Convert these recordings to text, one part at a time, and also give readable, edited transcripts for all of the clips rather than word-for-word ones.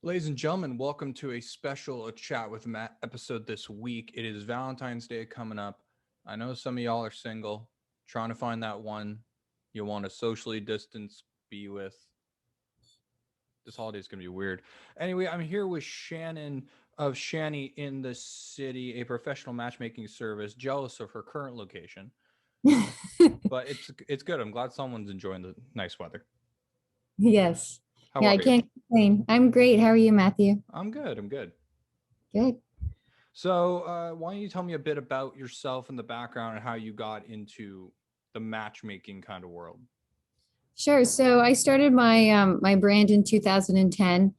Ladies and gentlemen, welcome to a special chat with Matt episode this week. It is Valentine's Day coming up. I know some of y'all are single, trying to find that one you want to socially distance be with. This holiday is going to be weird. Anyway, I'm here with Shannon of Shanny in the City, a professional matchmaking service, jealous of her current location. But it's good. I'm glad someone's enjoying the nice weather. Yes. How Yeah, are I you? can't complain. I'm great. How are you, Matthew? I'm good. Good. So, why don't you tell me a bit about yourself and the background and how you got into the matchmaking kind of world? Sure. So I started my brand in 2010,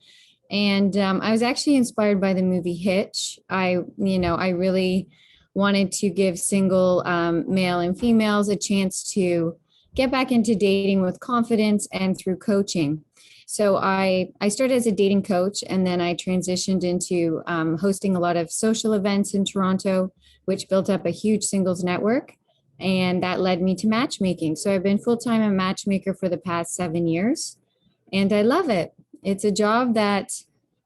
and I was actually inspired by the movie Hitch. I really wanted to give single male and females a chance to get back into dating with confidence and through coaching. So I started as a dating coach, and then I transitioned into hosting a lot of social events in Toronto, which built up a huge singles network. And that led me to matchmaking. So I've been full-time a matchmaker for the past 7 years, and I love it. It's a job that,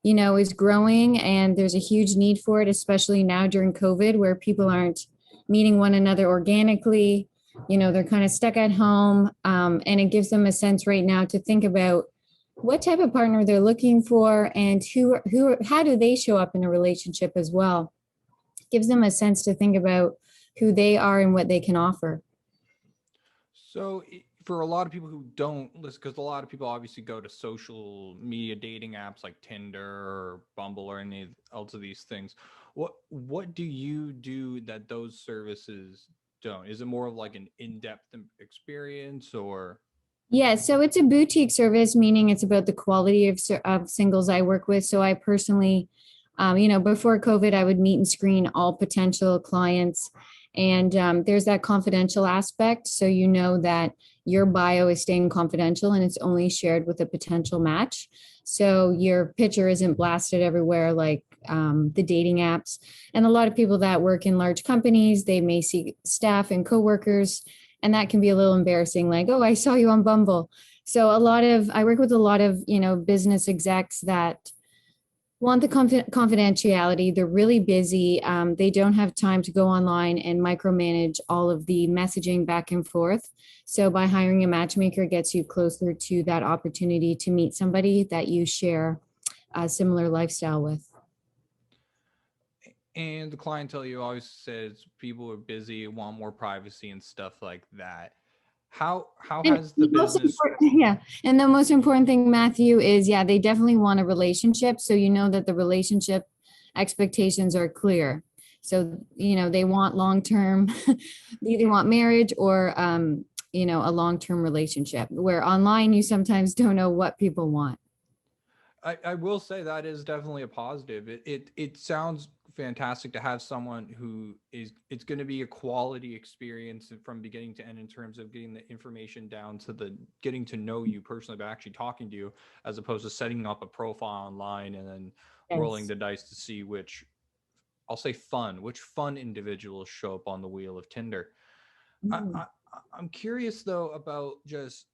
is growing, and there's a huge need for it, especially now during COVID, where people aren't meeting one another organically. They're kind of stuck at home, and it gives them a sense right now to think about what type of partner they're looking for and how do they show up in a relationship as well. Gives them a sense to think about who they are and what they can offer. So, for a lot of people who don't listen, because a lot of people obviously go to social media dating apps like Tinder or Bumble or any else of these things, what do you do that those services don't? Is it more of like an in-depth experience or? Yeah, so it's a boutique service, meaning it's about the quality of singles I work with. So I personally, before COVID, I would meet and screen all potential clients. And there's that confidential aspect. So you know that your bio is staying confidential and it's only shared with a potential match. So your picture isn't blasted everywhere like the dating apps. And a lot of people that work in large companies, they may see staff and coworkers, and that can be a little embarrassing, like, oh, I saw you on Bumble. So I work with a lot of, business execs that want the confidentiality. They're really busy. They don't have time to go online and micromanage all of the messaging back and forth. So by hiring a matchmaker, it gets you closer to that opportunity to meet somebody that you share a similar lifestyle with. And the clientele you always says people are busy, want more privacy and stuff like that. How has the business? Yeah, and the most important thing, Matthew, is they definitely want a relationship. So you know that the relationship expectations are clear. So they want long term, they either want marriage or a long term relationship. Where online you sometimes don't know what people want. I will say that is definitely a positive. It sounds fantastic to have someone who it's going to be a quality experience from beginning to end in terms of getting the information down to the getting to know you personally, but actually talking to you, as opposed to setting up a profile online and then rolling Yes. the dice to see which fun individuals show up on the wheel of Tinder. Mhm. I'm curious though about just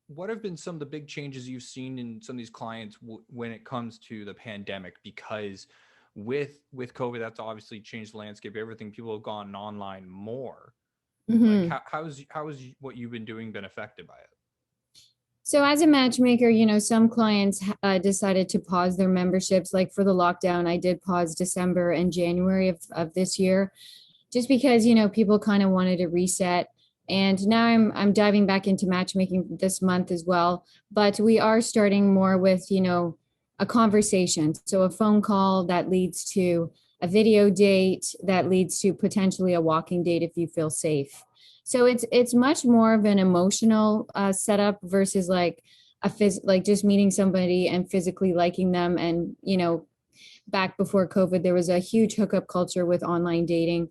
what have been some of the big changes you've seen in some of these clients when it comes to the pandemic? Because with COVID, that's obviously changed the landscape. Everything, people have gone online more. Like Mhm. how has what you've been doing been affected by it? So as a matchmaker, some clients decided to pause their memberships. Like for the lockdown, I did pause December and January of this year, just because, people kind of wanted to reset. And now I'm diving back into matchmaking this month as well. But we are starting more with, a conversation. So a phone call that leads to a video date that leads to potentially a walking date if you feel safe. So it's much more of an emotional setup versus like like just meeting somebody and physically liking them. And back before COVID, there was a huge hookup culture with online dating.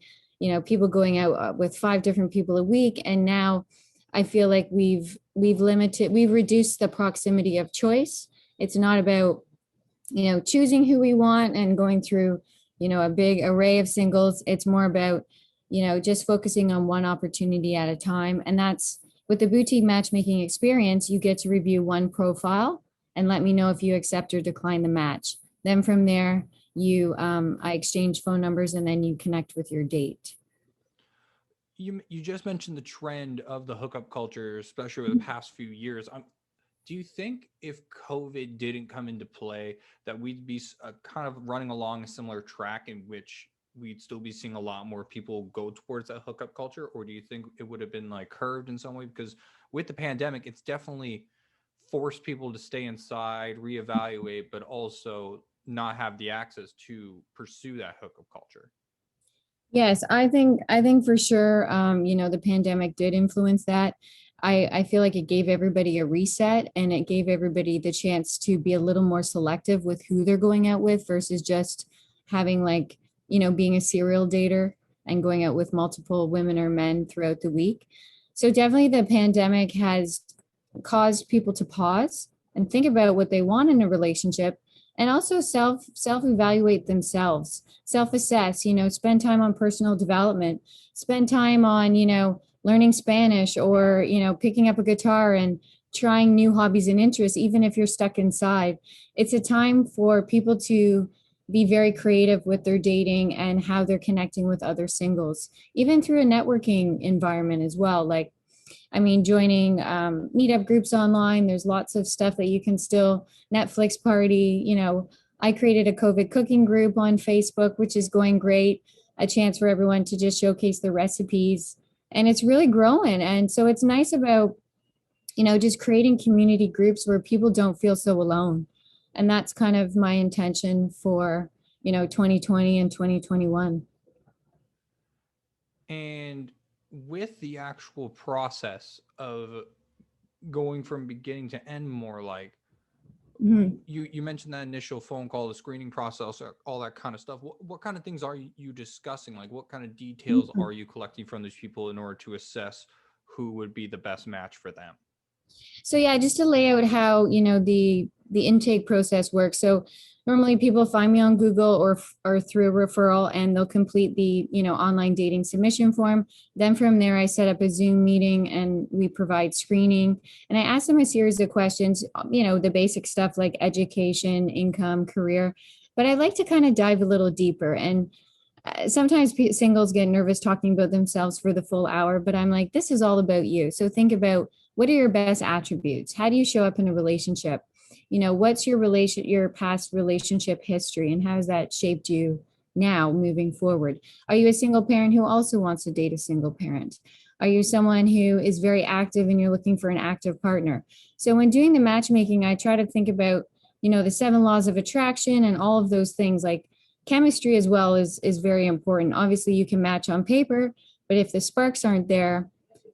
People going out with 5 different people a week, and now I feel like we've reduced the proximity of choice. It's not about choosing who we want and going through a big array of singles. It's more about just focusing on one opportunity at a time. And that's with the boutique matchmaking experience, you get to review one profile, and let me know if you accept or decline the match. Then from there, I exchange phone numbers, and then you connect with your date. You just mentioned the trend of the hookup culture, especially over the past few years. Do you think if COVID didn't come into play, that we'd be kind of running along a similar track in which we'd still be seeing a lot more people go towards that hookup culture? Or do you think it would have been like curved in some way? Because with the pandemic, it's definitely forced people to stay inside, reevaluate, but also not have the access to pursue that hookup culture. Yes, I think for sure, the pandemic did influence that. I feel like it gave everybody a reset, and it gave everybody the chance to be a little more selective with who they're going out with versus just having like, being a serial dater and going out with multiple women or men throughout the week. So definitely the pandemic has caused people to pause and think about what they want in a relationship, and also self evaluate themselves, self assess, spend time on personal development, spend time on, learning Spanish, or, picking up a guitar and trying new hobbies and interests, even if you're stuck inside. It's a time for people to be very creative with their dating and how they're connecting with other singles, even through a networking environment as well. Like, I mean, joining meetup groups online, there's lots of stuff that you can still, Netflix party, I created a COVID cooking group on Facebook, which is going great, a chance for everyone to just showcase their recipes. And it's really growing. And so it's nice about, just creating community groups where people don't feel so alone. And that's kind of my intention for, 2020 and 2021. And with the actual process of going from beginning to end, more like Mhm. you mentioned that initial phone call, the screening process, all that kind of stuff. What kind of things are you discussing? Like, what kind of details Mhm. are you collecting from these people in order to assess who would be the best match for them? So yeah, just to lay out how, the intake process works. So normally people find me on Google or through a referral, and they'll complete the, online dating submission form. Then from there I set up a Zoom meeting and we provide screening, and I ask them a series of questions, the basic stuff like education, income, career, but I like to kind of dive a little deeper. And sometimes singles get nervous talking about themselves for the full hour, but I'm like, this is all about you. So think about, what are your best attributes? How do you show up in a relationship? What's your past relationship history, and how has that shaped you now moving forward? Are you a single parent who also wants to date a single parent? Are you someone who is very active and you're looking for an active partner? So when doing the matchmaking, I try to think about, the 7 laws of attraction and all of those things. Like, chemistry as well is very important. Obviously you can match on paper, but if the sparks aren't there,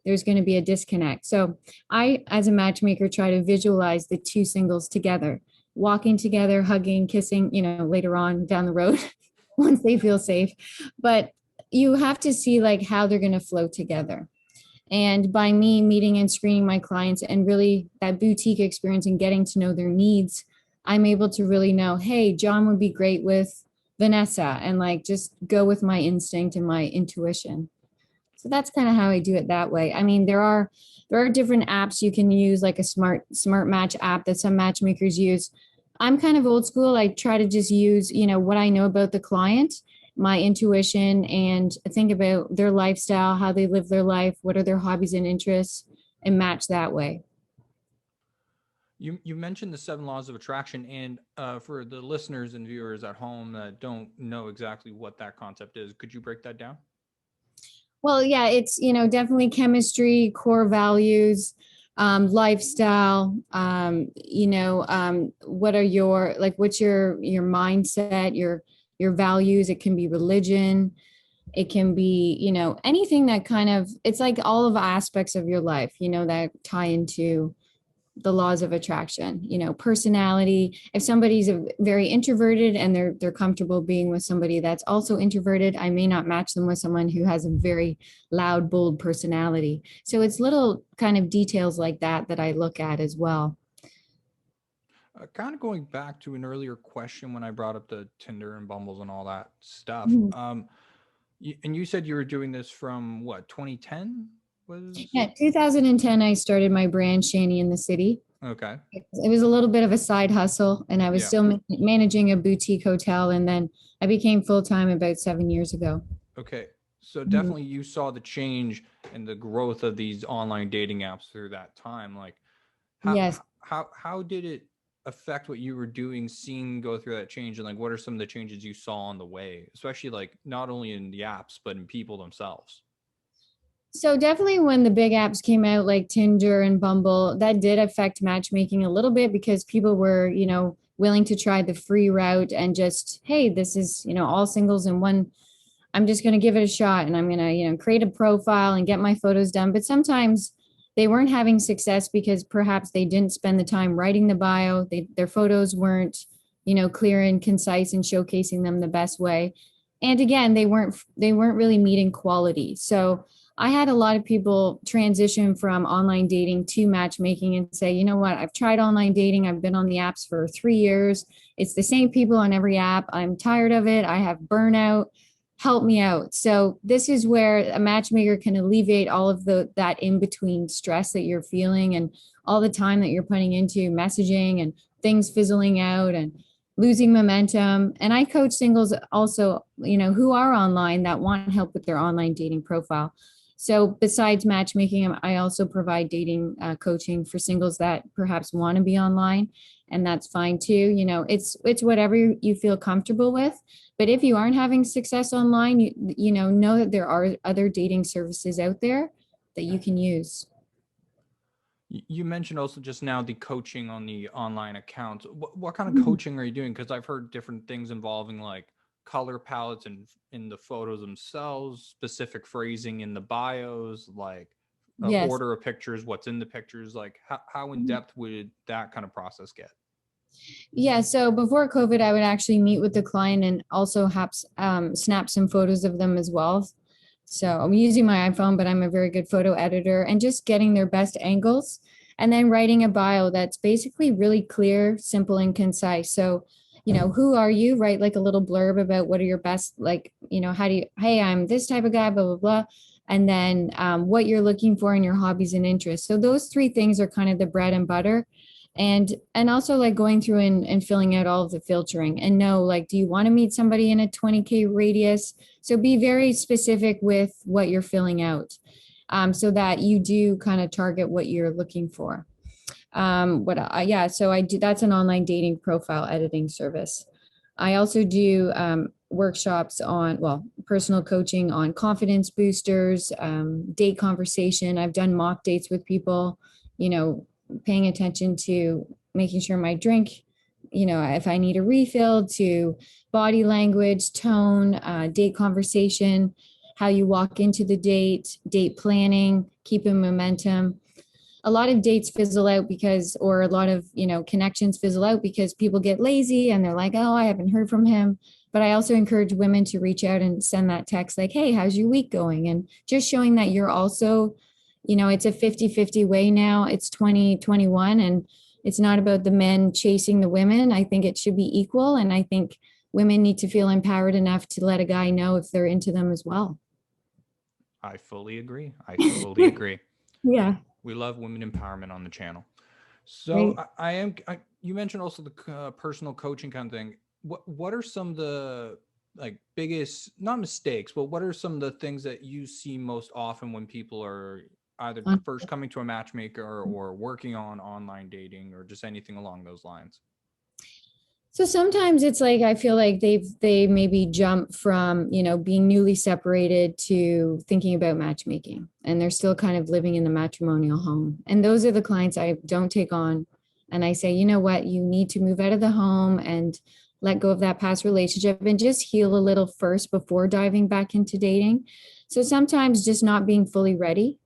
there's going to be a disconnect. So I, as a matchmaker, try to visualize the two singles together, walking together, hugging, kissing, later on down the road once they feel safe. But you have to see like how they're going to flow together. And by me meeting and screening my clients and really that boutique experience and getting to know their needs, I'm able to really know, hey, John would be great with Vanessa, and like just go with my instinct and my intuition. So that's kind of how I do it that way. I mean, there are different apps you can use, like a smart match app that some matchmakers use. I'm kind of old school. I try to just use, what I know about the client, my intuition, and think about their lifestyle, how they live their life, what are their hobbies and interests, and match that way. You mentioned the 7 laws of attraction, and for the listeners and viewers at home that don't know exactly what that concept is, could you break that down? Well, yeah, it's, definitely chemistry, core values, lifestyle, what are your, like, what's your mindset, your values. It can be religion. It can be, anything that kind of, it's like all of aspects of your life, that tie into the laws of attraction. Personality. If somebody's very introverted and they're comfortable being with somebody that's also introverted, I may not match them with someone who has a very loud, bold personality. So it's little kind of details like that that I look at as well. Kind of going back to an earlier question when I brought up the Tinder and Bumbles and all that stuff. Mhm. And you said you were doing this from what, 2010 was? Yeah, 2010, I started my brand, Shani in the City. Okay. It was a little bit of a side hustle, and I was Yeah. still managing a boutique hotel. And then I became full time about 7 years ago. Okay. So Mhm. definitely you saw the change and the growth of these online dating apps through that time. Like how Yes. how did it affect what you were doing, seeing go through that change, and like what are some of the changes you saw on the way, especially like not only in the apps but in people themselves? So definitely when the big apps came out like Tinder and Bumble, that did affect matchmaking a little bit because people were, willing to try the free route and just, hey, this is, all singles in one. I'm just going to give it a shot and I'm going to, create a profile and get my photos done. But sometimes they weren't having success because perhaps they didn't spend the time writing the bio. Their photos weren't, clear and concise and showcasing them the best way. And again, they weren't really meeting quality. So I had a lot of people transition from online dating to matchmaking and say, you know what, I've tried online dating. I've been on the apps for 3 years. It's the same people on every app. I'm tired of it. I have burnout. Help me out. So this is where a matchmaker can alleviate all of that in between stress that you're feeling and all the time that you're putting into messaging and things fizzling out and losing momentum. And I coach singles also, who are online that want help with their online dating profile. So besides matchmaking, I also provide dating coaching for singles that perhaps want to be online, and that's fine too. It's whatever you feel comfortable with. But if you aren't having success online, know that there are other dating services out there that you can use. You mentioned also just now the coaching on the online accounts. What kind of Mhm. coaching are you doing? Because I've heard different things involving like color palettes and in the photos themselves, specific phrasing in the bios, like Yes. order of pictures, what's in the pictures. Like how in depth would that kind of process get? Yeah, so before COVID, I would actually meet with the client and also have snap some photos of them as well. So I'm using my iPhone, but I'm a very good photo editor and just getting their best angles and then writing a bio that's basically really clear, simple, and concise. So, who are you? Write like a little blurb about what are your best, like, how do you, hey, I'm this type of guy, blah, blah, blah. And then what you're looking for in your hobbies and interests. So those three things are kind of the bread and butter, and also like going through and filling out all of the filtering and know, like, do you want to meet somebody in a 20K radius? So be very specific with what you're filling out, so that you do kind of target what you're looking for. Yeah, so I do, that's an online dating profile editing service. I also do workshops on, well, personal coaching on confidence boosters, date conversation. I've done mock dates with people, you know, paying attention to making sure my drink, if I need a refill, to body language, tone, date conversation, how you walk into the date planning, keeping momentum. A lot of dates fizzle out because, or a lot of, connections fizzle out because people get lazy and they're like, oh, I haven't heard from him. But I also encourage women to reach out and send that text like, hey, how's your week going? And just showing that you're also, it's a 50-50 way now. It's 2021 and it's not about the men chasing the women. I think it should be equal. And I think women need to feel empowered enough to let a guy know if they're into them as well. I fully agree. I fully agree. Yeah. We love women empowerment on the channel. So Right. you mentioned also the personal coaching kind of thing. What are some of the like biggest, not mistakes, but what are some of the things that you see most often when people are either first coming to a matchmaker or working on online dating or just anything along those lines? So sometimes it's like I feel like they maybe jump from, being newly separated to thinking about matchmaking, and they're still kind of living in the matrimonial home. And those are the clients I don't take on. And I say, you know what, you need to move out of the home and let go of that past relationship and just heal a little first before diving back into dating. So sometimes just not being fully ready.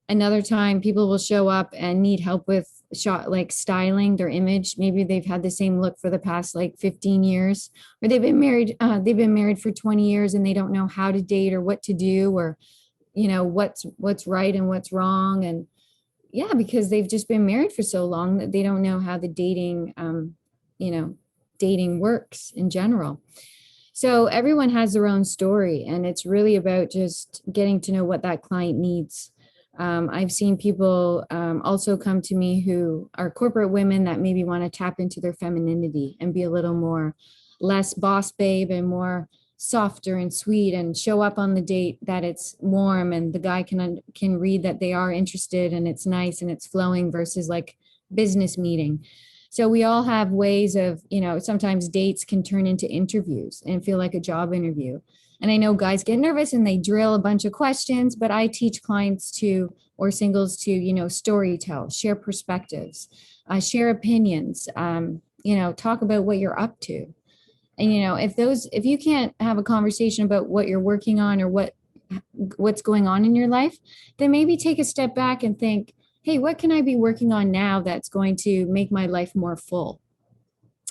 Another time people will show up and need help with shot like styling their image. Maybe they've had the same look for the past like 15 years, or they've been married for 20 years and they don't know how to date or what to do, or what's right and what's wrong. And yeah, because they've just been married for so long that they don't know how the you know dating works in general. So everyone has their own story, and it's really about just getting to know what that client needs. I've seen people also come to me who are corporate women that maybe want to tap into their femininity and be a little more less boss babe and more softer and sweet, and show up on the date that it's warm and the guy can read that they are interested and it's nice and it's flowing, versus like business meeting. So we all have ways of, sometimes dates can turn into interviews and feel like a job interview. And I know guys get nervous and they drill a bunch of questions, but I teach clients to, or singles to, story tell, share perspectives, share opinions, talk about what you're up to. And, if you can't have a conversation about what you're working on or what's going on in your life, then maybe take a step back and think, hey, what can I be working on now that's going to make my life more full?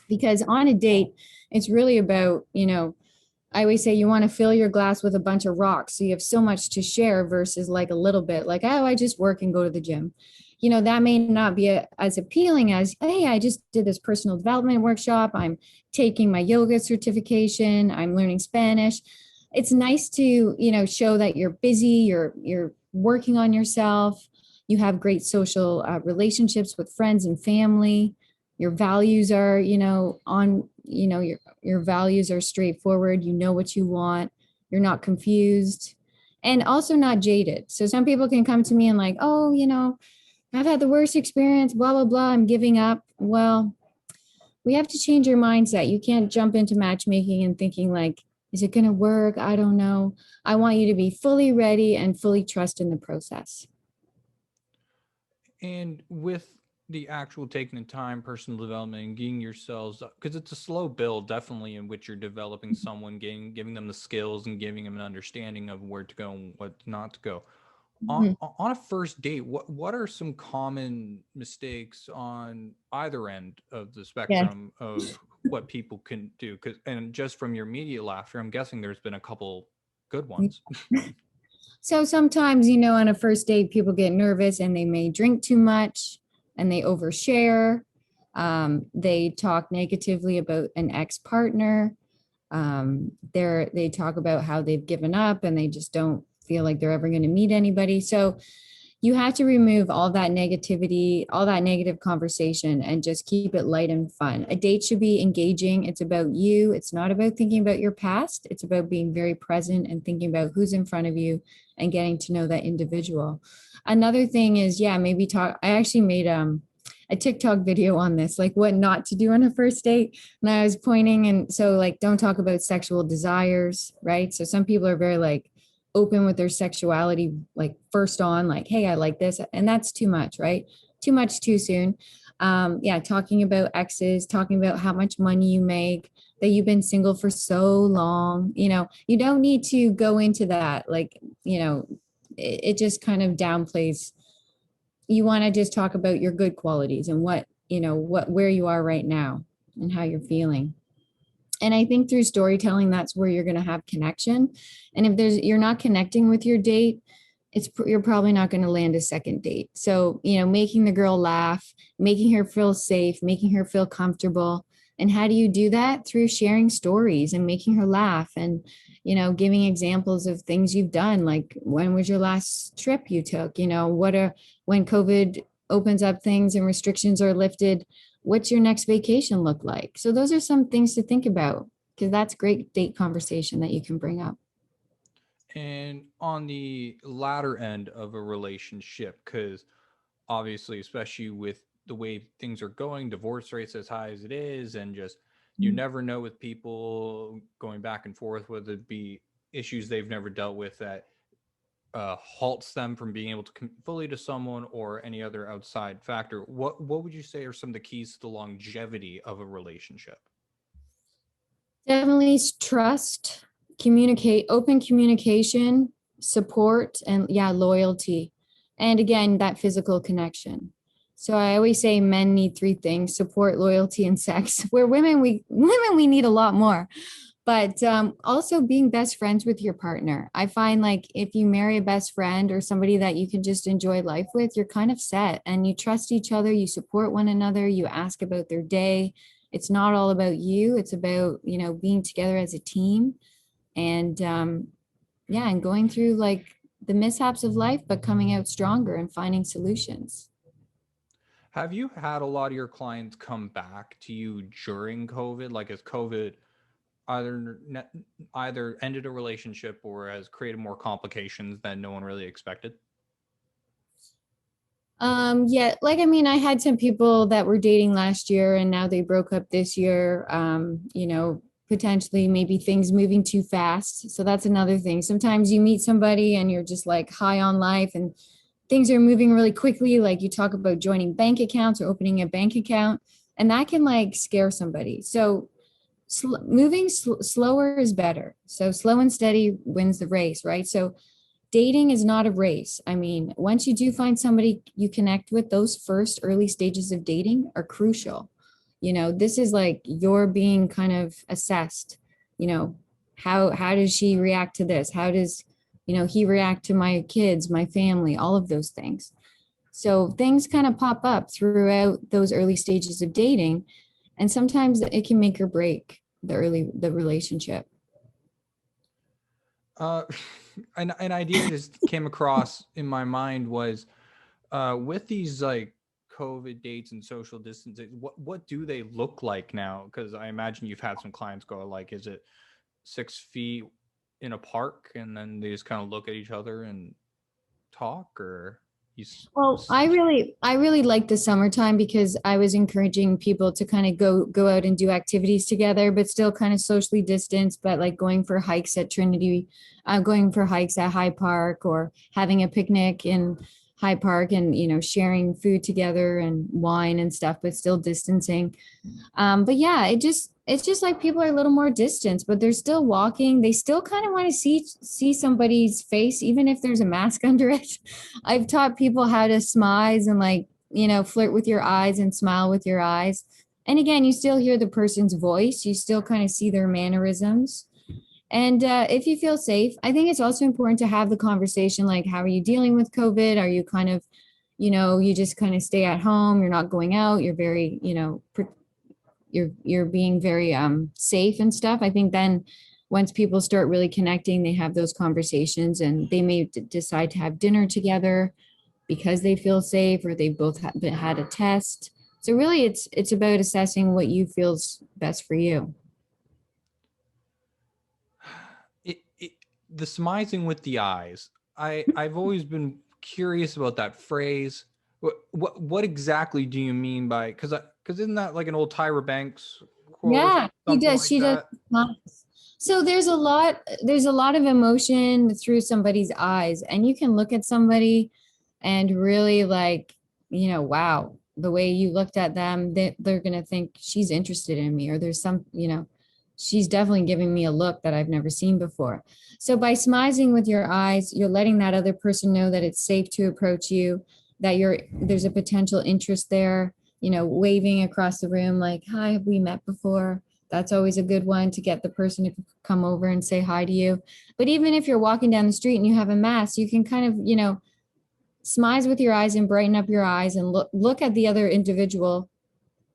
Because on a date, it's really about, I always say you want to fill your glass with a bunch of rocks so you have so much to share, versus like a little bit, like, oh, I just work and go to the gym. That may not be as appealing as, hey, I just did this personal development workshop. I'm taking my yoga certification. I'm learning Spanish. It's nice to, show that you're busy, you're working on yourself. You have great social relationships with friends and family. Your values are, your values are straightforward. You know what you want. You're not confused and also not jaded. So some people can come to me and like, oh, I've had the worst experience, blah, blah, blah. I'm giving up. Well, we have to change your mindset. You can't jump into matchmaking and thinking like, is it going to work? I don't know. I want you to be fully ready and fully trust in the process. And with the actual taking the time, personal development, and getting yourselves up, because it's a slow build, definitely, in which you're developing someone, giving them the skills and giving them an understanding of where to go and what not to go. On a first date, what are some common mistakes on either end of the spectrum of what people can do? And just from your immediate laughter, I'm guessing there's been a couple good ones. So sometimes, on a first date, people get nervous and they may drink too much and they overshare. They talk negatively about an ex-partner. They talk about how they've given up and they just don't feel like they're ever going to meet anybody. So you have to remove all that negativity, all that negative conversation, and just keep it light and fun. A date should be engaging. It's about you. It's not about thinking about your past. It's about being very present and thinking about who's in front of you and getting to know that individual. Another thing is, maybe talk. I actually made a TikTok video on this, like what not to do on a first date. And I was pointing, and so like, don't talk about sexual desires, right? So some people are very like open with their sexuality, like first on, like, hey, I like this. And that's too much, right? Too much too soon. Talking about exes, talking about how much money you make, that you've been single for so long. You don't need to go into that. Like, it just kind of downplays. You want to just talk about your good qualities and where you are right now and how you're feeling. And I think through storytelling, that's where you're going to have connection. And if you're not connecting with your date, you're probably not going to land a second date. So, making the girl laugh, making her feel safe, making her feel comfortable. And how do you do that? Through sharing stories and making her laugh and, giving examples of things you've done. Like, when was your last trip you took? When COVID opens up things and restrictions are lifted, what's your next vacation look like? So those are some things to think about, because that's great date conversation that you can bring up. And on the latter end of a relationship, because obviously, especially with the way things are going, divorce rates as high as it is, and just you never know with people going back and forth, whether it be issues they've never dealt with that halts them from being able to commit fully to someone, or any other outside factor. What would you say are some of the keys to the longevity of a relationship? Definitely trust, open communication, support, and loyalty. And again, that physical connection. So I always say men need three things: support, loyalty, and sex. Where women we need a lot more. But also being best friends with your partner. I find like if you marry a best friend or somebody that you can just enjoy life with, you're kind of set, and you trust each other, you support one another, you ask about their day. It's not all about you. It's about, being together as a team, and and going through like the mishaps of life, but coming out stronger and finding solutions. Have you had a lot of your clients come back to you during COVID? Like, has COVID either ended a relationship or has created more complications than no one really expected? Yeah, like I mean, I had some people that were dating last year and now they broke up this year. Potentially maybe things moving too fast. So that's another thing. Sometimes you meet somebody and you're just like high on life and things are moving really quickly. Like you talk about joining bank accounts or opening a bank account, and that can like scare somebody. So moving slower is better. So slow and steady wins the race, right? So dating is not a race. I mean, once you do find somebody you connect with, those first early stages of dating are crucial. This is like you're being kind of assessed. You know, how does she react to this? How does, he react to my kids, my family, all of those things. So things kind of pop up throughout those early stages of dating, and sometimes it can make or break the relationship. Uh, an idea just came across in my mind was with these like COVID dates and social distancing, what do they look like now? Because I imagine you've had some clients go like, is it 6 feet in a park and then they just kind of look at each other and talk, or Well, I really like the summertime because I was encouraging people to kind of go out and do activities together, but still kind of socially distanced, but like going for hikes at Trinity, going for hikes at High Park, or having a picnic in High Park, and sharing food together and wine and stuff, but still distancing. But yeah, it's just like people are a little more distant, but they're still walking. They still kind of want to see somebody's face, even if there's a mask under it. I've taught people how to smize and like, flirt with your eyes and smile with your eyes. And again, you still hear the person's voice, you still kind of see their mannerisms. And if you feel safe, I think it's also important to have the conversation like, how are you dealing with COVID? Are you kind of, you just kind of stay at home, you're not going out, you're very, you're being very safe and stuff. I think then once people start really connecting, they have those conversations and they may decide to have dinner together because they feel safe, or they both had a test. So really it's about assessing what you feels best for you. The smizing with the eyes. I've always been curious about that phrase. What exactly do you mean by, because isn't that like an old Tyra Banks quote or Yeah, he something does. like She does. that? So there's a lot of emotion through somebody's eyes, and you can look at somebody and really like, wow, the way you looked at them, they're going to think she's interested in me, or there's some, she's definitely giving me a look that I've never seen before. So by smizing with your eyes, you're letting that other person know that it's safe to approach you, that there's a potential interest there, waving across the room like, hi, have we met before? That's always a good one to get the person to come over and say hi to you. But even if you're walking down the street and you have a mask, you can kind of, smize with your eyes and brighten up your eyes and look at the other individual,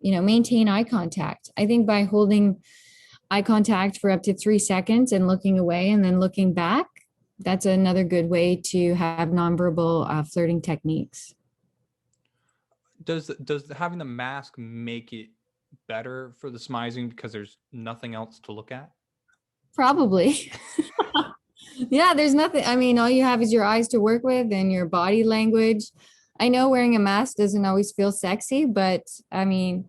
maintain eye contact. I think by holding eye contact for up to 3 seconds and looking away and then looking back, that's another good way to have nonverbal flirting techniques. Does having the mask make it better for the smizing because there's nothing else to look at? Probably. Yeah, there's nothing. I mean, all you have is your eyes to work with and your body language. I know wearing a mask doesn't always feel sexy, but I mean,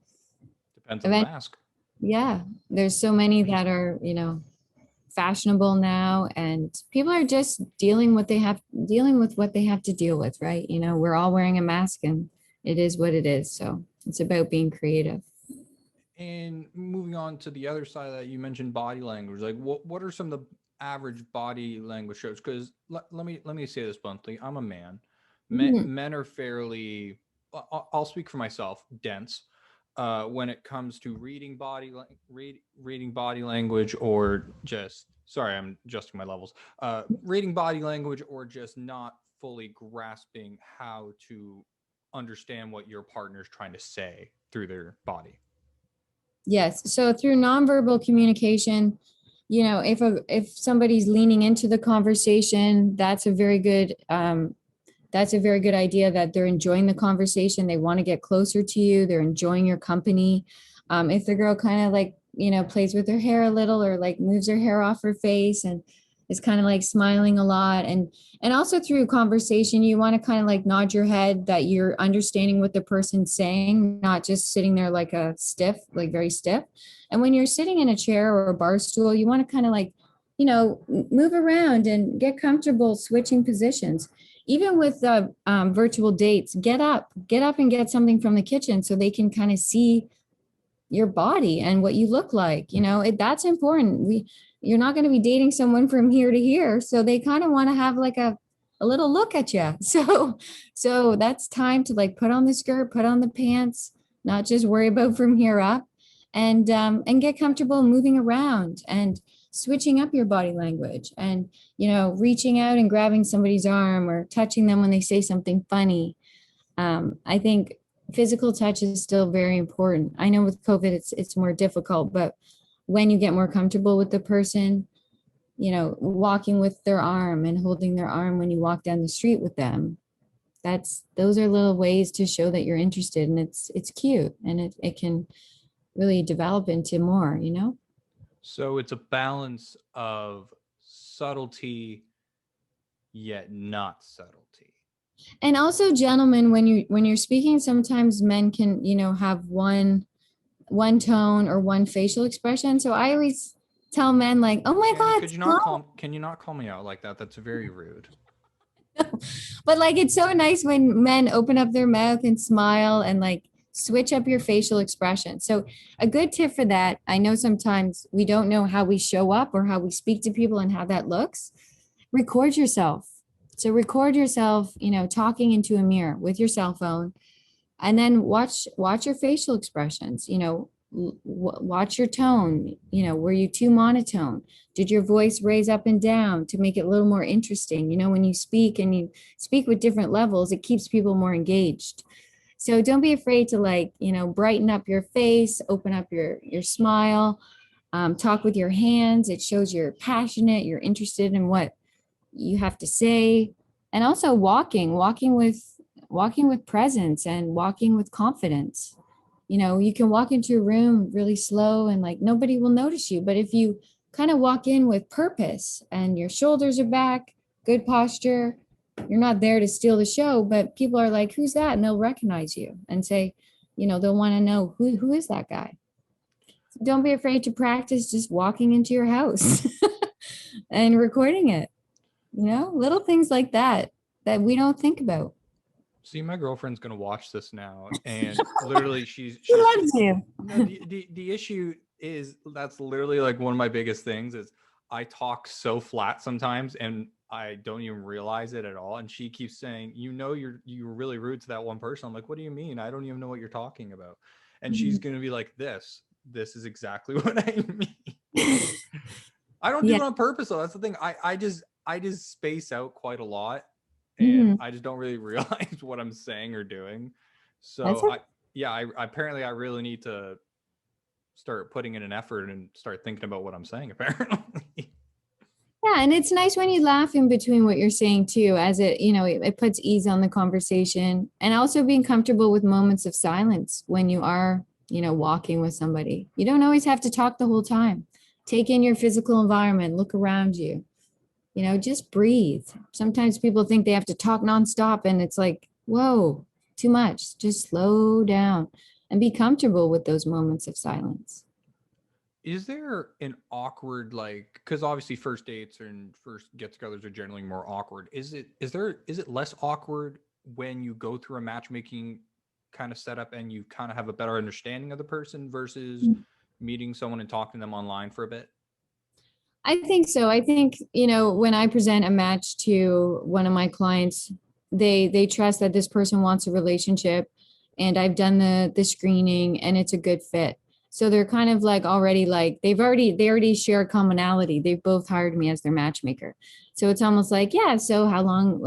Depends on the event, mask. yeah, there's so many that are, fashionable now, and people are just dealing with what they have to deal with, right? We're all wearing a mask and it is what it is. So it's about being creative. And moving on to the other side of that, you mentioned body language. Like, what are some of the average body language shows? Because let me say this bluntly: I'm a man. Mhm. Men are fairly. I'll speak for myself. Dense. When it comes to reading body language, or just sorry, I'm adjusting my levels. Reading body language, or just not fully grasping how to understand what your partner's trying to say through their body. Yes. So through nonverbal communication, if somebody's leaning into the conversation, that's a very good idea, that they're enjoying the conversation. They want to get closer to you. They're enjoying your company. If the girl kind of like, plays with her hair a little, or like moves her hair off her face and is kind of like smiling a lot. And also through conversation, you want to kind of like nod your head that you're understanding what the person's saying, not just sitting there like a stiff, like very stiff. And when you're sitting in a chair or a bar stool, you want to kind of like, move around and get comfortable switching positions. Even with virtual dates, get up and get something from the kitchen so they can kind of see your body and what you look like. That's important. You're not going to be dating someone from here to here, so they kind of want to have like a little look at you. So that's time to like put on the skirt, put on the pants, not just worry about from here up, and get comfortable moving around and switching up your body language, and reaching out and grabbing somebody's arm or touching them when they say something funny. I think physical touch is still very important. I know with COVID it's more difficult, but when you get more comfortable with the person, walking with their arm and holding their arm when you walk down the street with them, those are little ways to show that you're interested, and it's cute, and it can really develop into more. So it's a balance of subtlety yet not subtlety. And also, gentlemen, when you're speaking, sometimes men can have one tone or one facial expression. So I always tell men like, oh my God, can you not call me out like that? That's very rude. But like, it's so nice when men open up their mouth and smile and like switch up your facial expression. So a good tip for that, I know sometimes we don't know how we show up or how we speak to people and how that looks. Record yourself. So record yourself, talking into a mirror with your cell phone, and then watch your facial expressions. Watch your tone. Were you too monotone? Did your voice raise up and down to make it a little more interesting? When you speak and you speak with different levels, it keeps people more engaged. So don't be afraid to brighten up your face, open up your smile, talk with your hands. It shows you're passionate, you're interested in what you have to say. And also walking with presence and walking with confidence. You can walk into a room really slow and like nobody will notice you. But if you kind of walk in with purpose and your shoulders are back, good posture, you're not there to steal the show, but people are like, who's that? And they'll recognize you and say, they'll want to know who is that guy. So don't be afraid to practice just walking into your house and recording it. Little things like that we don't think about. See, my girlfriend's gonna watch this now, and literally, she loves you. No, the issue is that's literally like one of my biggest things is I talk so flat sometimes, and I don't even realize it at all. And she keeps saying, you're really rude to that one person. I'm like, what do you mean? I don't even know what you're talking about. And she's gonna be like, this is exactly what I mean. I don't do it on purpose though. That's the thing. I just space out quite a lot. And I just don't really realize what I'm saying or doing. So I apparently I really need to start putting in an effort and start thinking about what I'm saying, apparently. Yeah. And it's nice when you laugh in between what you're saying too, as it puts ease on the conversation, and also being comfortable with moments of silence when you are, walking with somebody. You don't always have to talk the whole time. Take in your physical environment, look around you. Just breathe. Sometimes people think they have to talk nonstop, and it's like, whoa, too much. Just slow down and be comfortable with those moments of silence. Is there an awkward, because obviously first dates and first get-togethers are generally more awkward. Is it less awkward when you go through a matchmaking kind of setup and you kind of have a better understanding of the person versus meeting someone and talking to them online for a bit? I think so. I think, when I present a match to one of my clients, they trust that this person wants a relationship, and I've done the screening and it's a good fit. So they're kind of like already like they already share commonality. They've both hired me as their matchmaker. So it's almost like, yeah, so how long,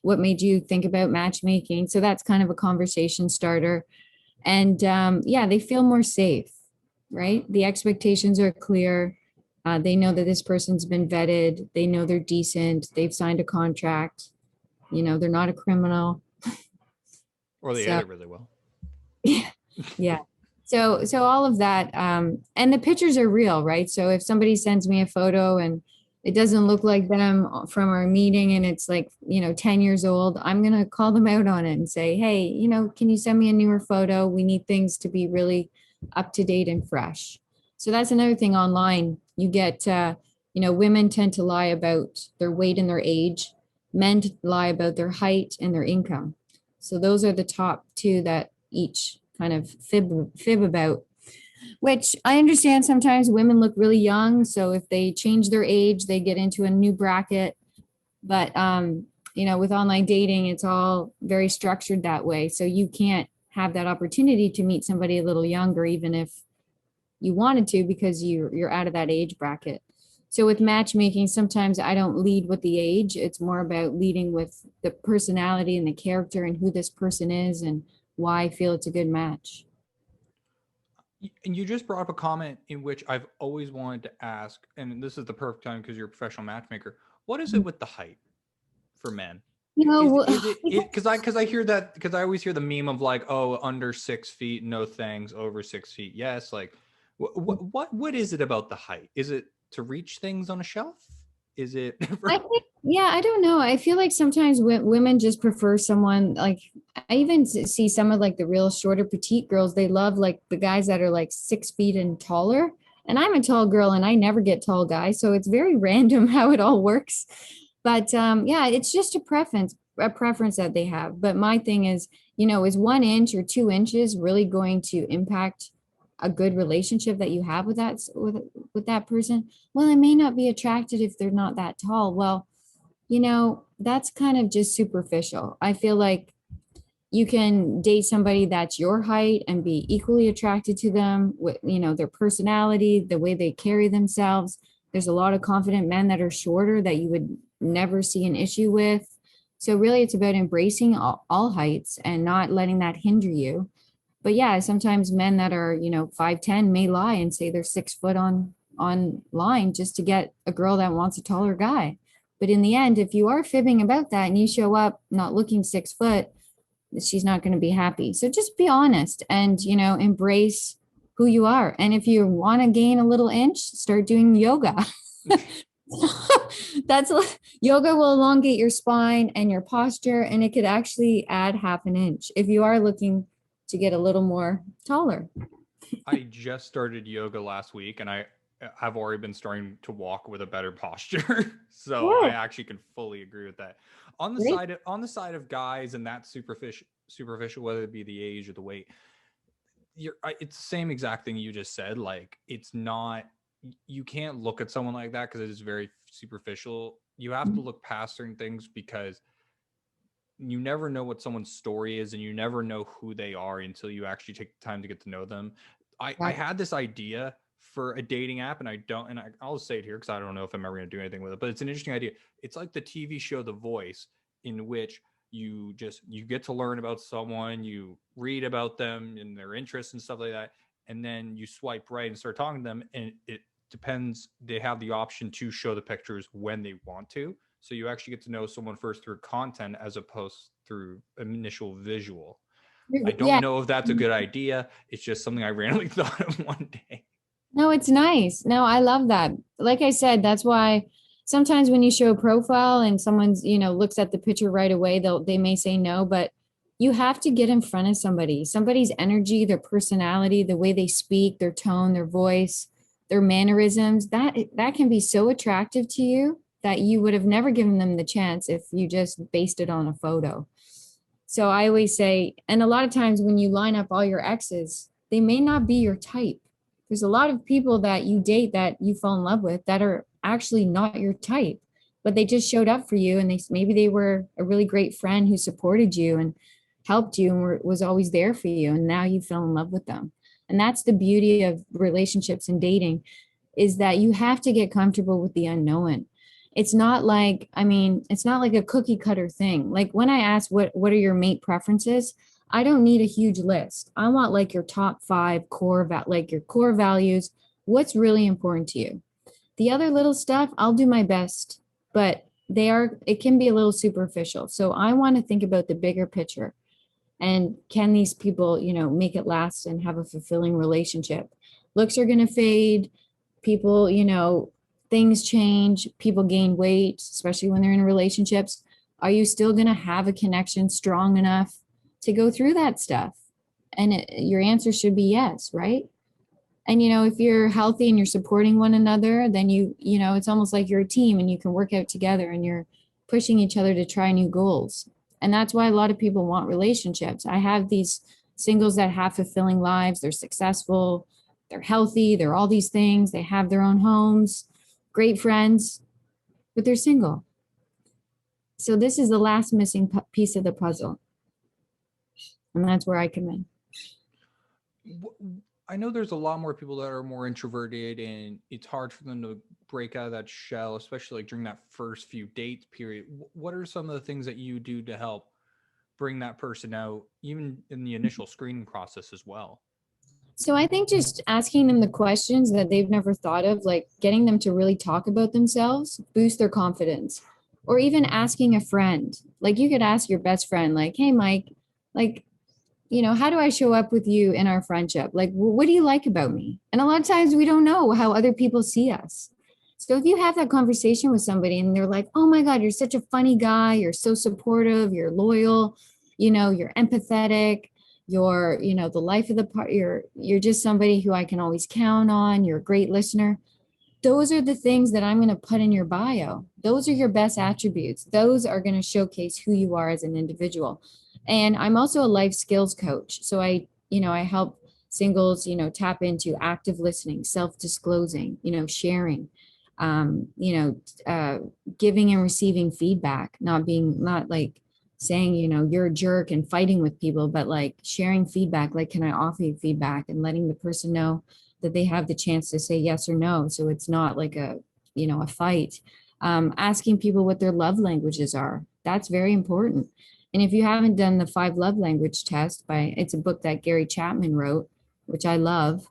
what made you think about matchmaking? So that's kind of a conversation starter. And they feel more safe, right? The expectations are clear. They know that this person's been vetted. They know they're decent. They've signed a contract. They're not a criminal. Or they So edit really well. yeah. So all of that, and the pictures are real, right? So if somebody sends me a photo and it doesn't look like them from our meeting and it's like, 10 years old, I'm going to call them out on it and say, hey, can you send me a newer photo? We need things to be really up to date and fresh. So that's another thing online. You get, women tend to lie about their weight and their age. Men lie about their height and their income. So those are the top two that each kind of fib about, which I understand sometimes women look really young. So if they change their age, they get into a new bracket. But, with online dating, it's all very structured that way. So you can't have that opportunity to meet somebody a little younger, even if you wanted to, because you're out of that age bracket. So with matchmaking, sometimes I don't lead with the age. It's more about leading with the personality and the character and who this person is and why I feel it's a good match. And you just brought up a comment in which I've always wanted to ask, and this is the perfect time because you're a professional matchmaker. What is it with the height for men? Is it because I hear that, because I always hear the meme of like, oh, under 6 feet, no thanks, over 6 feet, yes. Like, what is it about the height? Is it to reach things on a shelf? Is it? I think, yeah, I don't know. I feel like sometimes women just prefer someone like, I even see some of like the real shorter petite girls. They love like the guys that are like 6 feet and taller. And I'm a tall girl and I never get tall guys. So it's very random how it all works. But yeah, it's just a preference that they have. But my thing is, is 1 inch or 2 inches really going to impact a good relationship that you have with that person? Well, it may not be attracted if they're not that tall. Well, that's kind of just superficial. I feel like you can date somebody that's your height and be equally attracted to them with, their personality, the way they carry themselves. There's a lot of confident men that are shorter that you would never see an issue with. So really it's about embracing all heights and not letting that hinder you. But yeah, sometimes men that are, 5'10" may lie and say they're 6 foot online just to get a girl that wants a taller guy. But in the end, if you are fibbing about that and you show up not looking 6 foot, she's not going to be happy. So just be honest and, embrace who you are. And if you want to gain a little inch, start doing yoga. Yoga will elongate your spine and your posture, and it could actually add half an inch if you are looking to get a little more taller. I just started yoga last week and I've already been starting to walk with a better posture. So yeah. I actually can fully agree with that. On the side of guys and that superficial, whether it be the age or the weight, it's the same exact thing you just said. Like, it's not, you can't look at someone like that because it is very superficial. You have to look past certain things because you never know what someone's story is and you never know who they are until you actually take the time to get to know them. I had this idea for a dating app and I'll say it here because I don't know if I'm ever going to do anything with it, but it's an interesting idea. It's like the TV show The Voice, in which you get to learn about someone, you read about them and their interests and stuff like that, and then you swipe right and start talking to them, and it depends. They have the option to show the pictures when they want to. So you actually get to know someone first through content as opposed through initial visual. I don't know if that's a good idea. It's just something I randomly thought of one day. No, it's nice. No, I love that. Like I said, that's why sometimes when you show a profile and someone's, looks at the picture right away, they may say no, but you have to get in front of somebody's energy, their personality, the way they speak, their tone, their voice, their mannerisms, that can be so attractive to you that you would have never given them the chance if you just based it on a photo. So I always say, and a lot of times when you line up all your exes, they may not be your type. There's a lot of people that you date that you fall in love with that are actually not your type, but they just showed up for you, and maybe they were a really great friend who supported you and helped you and was always there for you, and now you fell in love with them. And that's the beauty of relationships and dating, is that you have to get comfortable with the unknown. It's not like a cookie cutter thing. Like when I ask what are your mate preferences, I don't need a huge list. I want like your top 5 core, like your core values. What's really important to you? The other little stuff, I'll do my best, but it can be a little superficial. So I want to think about the bigger picture. And can these people, make it last and have a fulfilling relationship? Looks are going to fade. People, things change. People gain weight, especially when they're in relationships. Are you still going to have a connection strong enough to go through that stuff? And your answer should be yes, right? And if you're healthy and you're supporting one another, then it's almost like you're a team and you can work out together and you're pushing each other to try new goals. And that's why a lot of people want relationships. I have these singles that have fulfilling lives. They're successful, they're healthy, they're all these things. They have their own homes, great friends, but they're single. So this is the last missing piece of the puzzle. And that's where I come in. I know there's a lot more people that are more introverted, and it's hard for them to break out of that shell, especially like during that first few dates period. What are some of the things that you do to help bring that person out, even in the initial screening process as well? So I think just asking them the questions that they've never thought of, like getting them to really talk about themselves, boost their confidence. Or even asking a friend, like you could ask your best friend, like, hey, Mike, like, how do I show up with you in our friendship? Like, what do you like about me? And a lot of times we don't know how other people see us. So if you have that conversation with somebody and they're like, oh my God, you're such a funny guy. You're so supportive. You're loyal. You're empathetic. You're, the life of the part. You're just somebody who I can always count on. You're a great listener. Those are the things that I'm going to put in your bio. Those are your best attributes. Those are going to showcase who you are as an individual. And I'm also a life skills coach. So I help singles, tap into active listening, self-disclosing, sharing, giving and receiving feedback, not like saying, you're a jerk and fighting with people, but like sharing feedback, like, can I offer you feedback, and letting the person know that they have the chance to say yes or no. So it's not like a fight. Asking people what their love languages are. That's very important. And if you haven't done the 5 love language test it's a book that Gary Chapman wrote, which I love.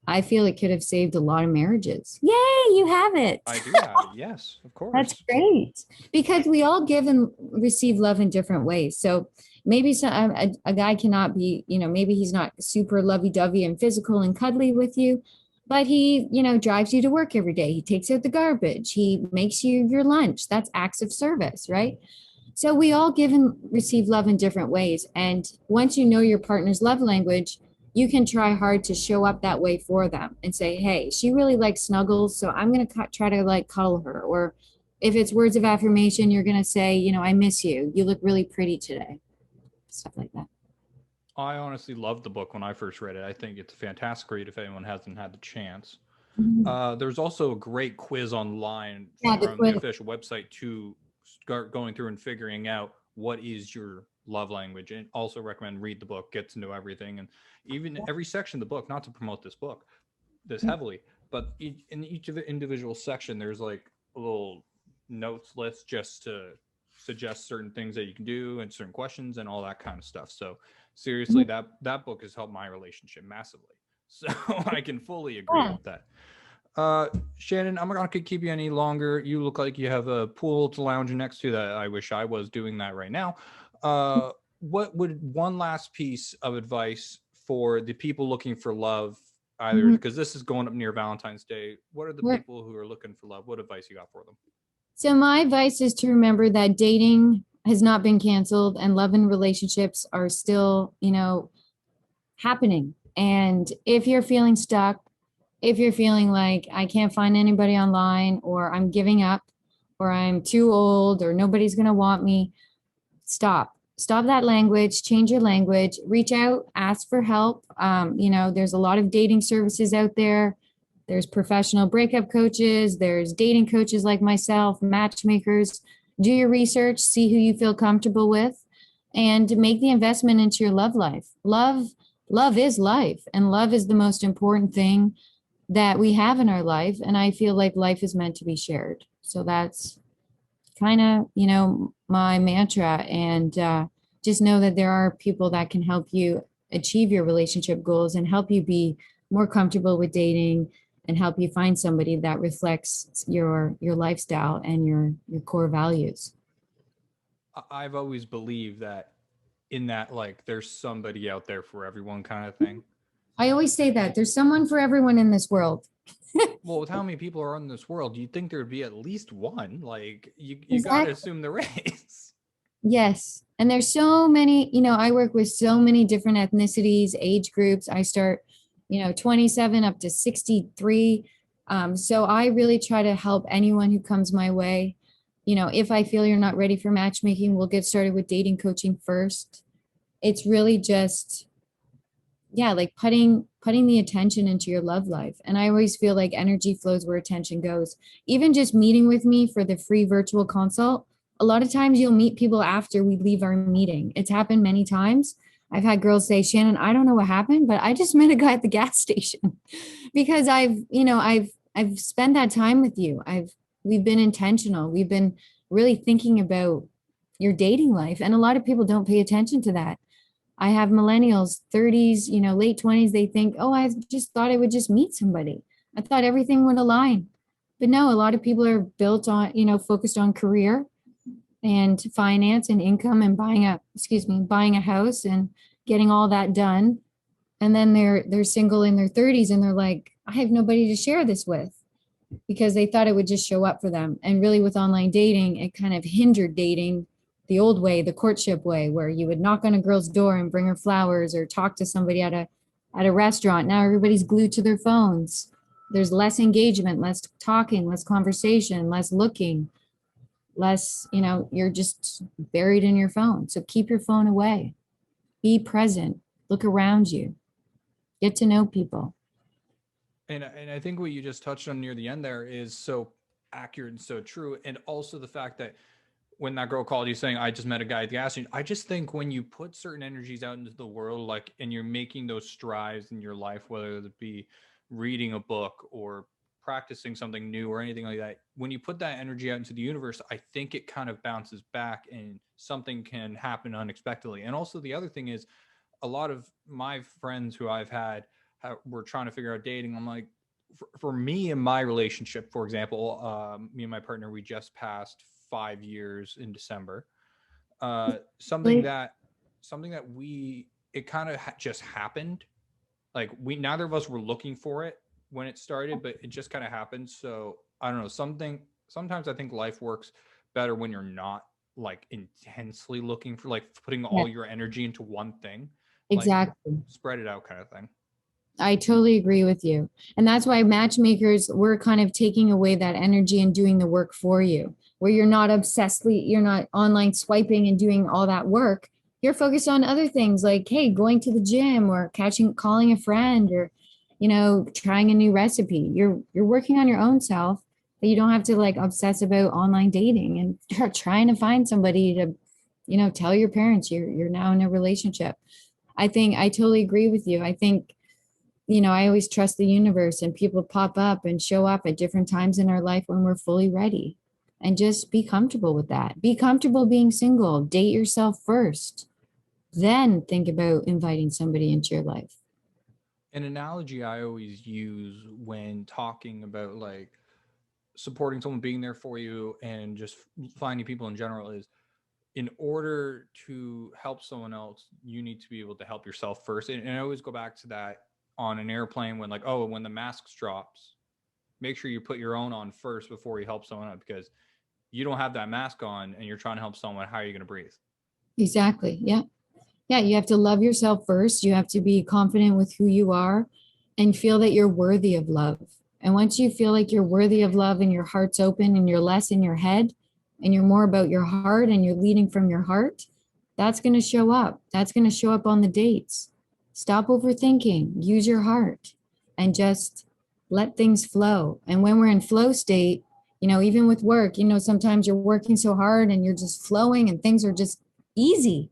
I feel it could have saved a lot of marriages. Yay, you have it. I do have it. Yes, of course. That's great. Because we all give and receive love in different ways. So maybe a guy cannot be, maybe he's not super lovey-dovey and physical and cuddly with you, but he, drives you to work every day. He takes out the garbage. He makes you your lunch. That's acts of service, right? So we all give and receive love in different ways. And once you know your partner's love language, you can try hard to show up that way for them and say, hey, she really likes snuggles, so I'm going to try to like cuddle her. Or if it's words of affirmation, you're going to say, I miss you. You look really pretty today. Stuff like that. I honestly loved the book when I first read it. I think it's a fantastic read if anyone hasn't had the chance. There's also a great quiz online from the official website to start going through and figuring out what is your love language. And also recommend read the book, get to know everything. And even every section of the book, not to promote this book this heavily, but in each of the individual section, there's like a little notes list just to suggest certain things that you can do and certain questions and all that kind of stuff. So seriously, that book has helped my relationship massively. So I can fully agree with that. Shannon, I'm not going to keep you any longer. You look like you have a pool to lounge next to that. I wish I was doing that right now. What would one last piece of advice for the people looking for love, either because this is going up near Valentine's Day? What are the people who are looking for love? What advice you got for them? So my advice is to remember that dating has not been canceled and love and relationships are still, happening. And if you're feeling stuck, if you're feeling like I can't find anybody online, or I'm giving up, or I'm too old, or nobody's going to want me, stop that language, change your language, reach out, ask for help. There's a lot of dating services out there. There's professional breakup coaches. There's dating coaches like myself, matchmakers. Do your research, see who you feel comfortable with, and make the investment into your love life. Love is life, and love is the most important thing that we have in our life. And I feel like life is meant to be shared. So that's kind of, my mantra. And just know that there are people that can help you achieve your relationship goals and help you be more comfortable with dating and help you find somebody that reflects your lifestyle and your core values. I've always believed that in that, like, there's somebody out there for everyone kind of thing. I always say that there's someone for everyone in this world. Well, with how many people are in this world, you'd think there'd be at least one. Like, you got to Exactly. assume the race. Yes. And there's so many, I work with so many different ethnicities, age groups. I start, 27 up to 63. So I really try to help anyone who comes my way. If I feel you're not ready for matchmaking, we'll get started with dating coaching first. It's really just, yeah, like putting the attention into your love life. And I always feel like energy flows where attention goes. Even just meeting with me for the free virtual consult, a lot of times you'll meet people after we leave our meeting. It's happened many times. I've had girls say, Shannon, I don't know what happened, but I just met a guy at the gas station because I've spent that time with you. We've been intentional. We've been really thinking about your dating life. And a lot of people don't pay attention to that. I have millennials, 30s, late 20s. They think, oh, I just thought I would just meet somebody. I thought everything would align. But no, a lot of people are built on, focused on career and finance and income and buying a house and getting all that done. And then they're single in their 30s and they're like, I have nobody to share this with because they thought it would just show up for them. And really with online dating, it kind of hindered dating the old way, the courtship way, where you would knock on a girl's door and bring her flowers or talk to somebody at a restaurant. Now everybody's glued to their phones. There's less engagement, less talking, less conversation, less looking, less, you're just buried in your phone. So keep your phone away. Be present. Look around you. Get to know people. And I think what you just touched on near the end there is so accurate and so true. And also the fact that when that girl called you saying, I just met a guy at the gas station, I just think when you put certain energies out into the world, like, and you're making those strides in your life, whether it be reading a book or practicing something new or anything like that, when you put that energy out into the universe, I think it kind of bounces back and something can happen unexpectedly. And also the other thing is a lot of my friends who I've had were trying to figure out dating. I'm like, for me in my relationship, for example, me and my partner, we just passed 5 years in December. Something that it kind of just happened. Like neither of us were looking for it when it started, but it just kind of happened. So I don't know, sometimes I think life works better when you're not like intensely looking for, like, putting all your energy into one thing. Exactly. Like, spread it out kind of thing. I totally agree with you. And that's why matchmakers, we're kind of taking away that energy and doing the work for you, where you're not you're not online swiping and doing all that work. You're focused on other things like, hey, going to the gym or calling a friend or, trying a new recipe. You're working on your own self, but you don't have to like obsess about online dating and trying to find somebody to, tell your parents you're now in a relationship. I totally agree with you. I think, I always trust the universe and people pop up and show up at different times in our life when we're fully ready. And just be comfortable with that. Be comfortable being single. Date yourself first. Then think about inviting somebody into your life. An analogy I always use when talking about like supporting someone, being there for you, and just finding people in general is, in order to help someone else, you need to be able to help yourself first. And I always go back to that on an airplane when, like, oh, when the masks drops, make sure you put your own on first before you help someone out, because you don't have that mask on and you're trying to help someone. How are you going to breathe? Exactly. Yeah. Yeah. You have to love yourself first. You have to be confident with who you are and feel that you're worthy of love. And once you feel like you're worthy of love and your heart's open and you're less in your head and you're more about your heart and you're leading from your heart, that's going to show up. That's going to show up on the dates. Stop overthinking, use your heart, and just let things flow. And when we're in flow state, even with work, sometimes you're working so hard and you're just flowing and things are just easy.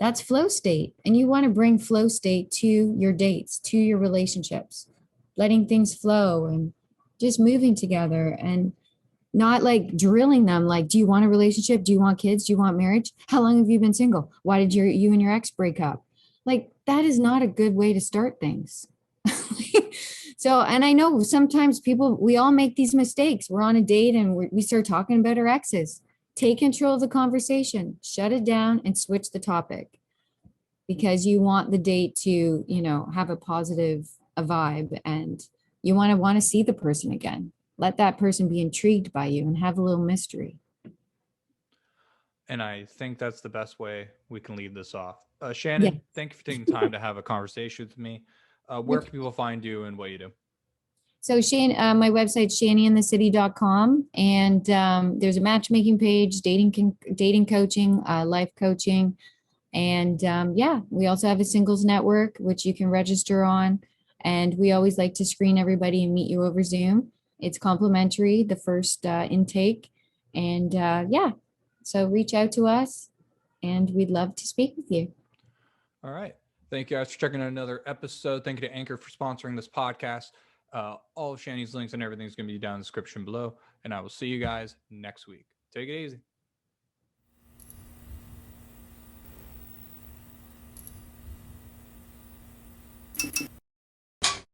That's flow state. And you want to bring flow state to your dates, to your relationships, letting things flow and just moving together and not like drilling them. Like, do you want a relationship? Do you want kids? Do you want marriage? How long have you been single? Why did you and your ex break up? Like, that is not a good way to start things. So, and I know sometimes we all make these mistakes. We're on a date and we start talking about our exes. Take control of the conversation, shut it down, and switch the topic, because you want the date to, have a positive a vibe, and you want to see the person again. Let that person be intrigued by you and have a little mystery. And I think that's the best way we can leave this off. Yeah. Shannon, thank you for taking time to have a conversation with me. Where can people find you and what you do? So Shane, my website's shannyandthecity.com, and there's a matchmaking page, dating coaching, life coaching, and yeah, we also have a singles network which you can register on, and we always like to screen everybody and meet you over Zoom. It's complimentary, the first intake, and yeah, so reach out to us, and we'd love to speak with you. All right. Thank you guys for checking out another episode. Thank you to Anchor for sponsoring this podcast. All of Shanny's links and everything is going to be down in the description below. And I will see you guys next week. Take it easy.